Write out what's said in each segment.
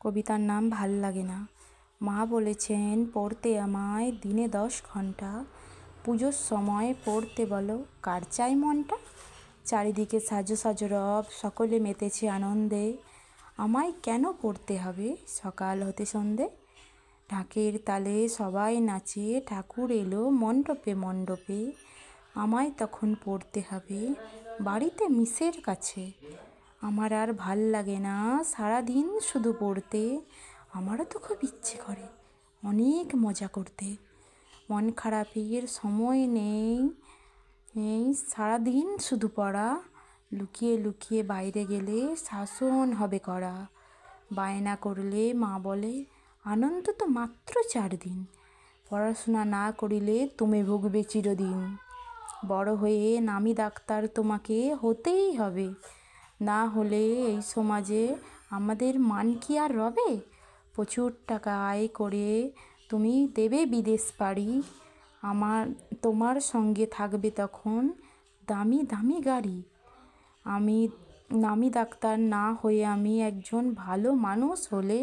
কবিতার নাম ভাল লাগে না। মা বলেছেন পড়তে আমায় দিনে 10 ঘন্টা। পুজোর সময় পড়তে বলো কার চাই মনটা। চারিদিকে সাজো সাজো রব, সকলে মেতেছে আনন্দে। আমায় কেন পড়তে হবে সকাল হতে সন্ধে। ঢাকের তালে সবাই নাচে, ঠাকুর এলো মণ্ডপে মণ্ডপে। আমায় তখন পড়তে হবে বাড়িতে মিসের কাছে। আমার আর ভাল লাগে না সারাদিন শুধু পড়তে। আমারও তো খুব ইচ্ছে করে অনেক মজা করতে। মন খারাপের সময় নেই, সারাদিন শুধু পড়া। লুকিয়ে লুকিয়ে বাইরে গেলে শাসন হবে কড়া। বায়না করলে মা বলে আনন্দ তো মাত্র 4 দিন। পড়াশোনা না করিলে তুমি ভুগবে চিরদিন। বড় হয়ে নামি ডাক্তার তোমাকে হতেই হবে। না হলে এই সমাজে আমাদের মান কি আর রবে। প্রচুর টাকা আয় করে তুমি দেবে বিদেশ পাড়ি। তোমার সঙ্গে থাকবে তখন দামি দামি গাড়ি। আমি নামি ডাক্তার না হয়ে আমি একজন ভালো মানুষ হলে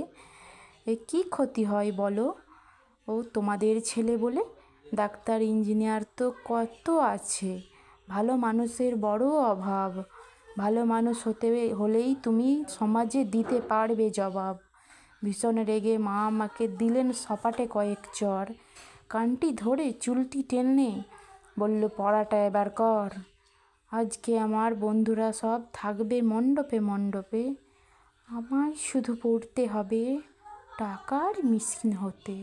কি ক্ষতি হয় বলো। ও তোমাদের ছেলে বলে। ডাক্তার ইঞ্জিনিয়ার তো কত আছে, ভালো মানুষের বড় অভাব। ভালো মানুষ হলেই তুমি সমাজে দিতে পারবে জবাব। ভীষণ রেগে মা আমাকে দিলেন সপাটে কয়েক চড়। কানটি ধরে চুলটি টেনে বলল পড়াটা এবার কর। আজকে আমার বন্ধুরা সব থাকবে মণ্ডপে মণ্ডপে। আমায় শুধু পড়তে হবে টাকার মেশিন হতে।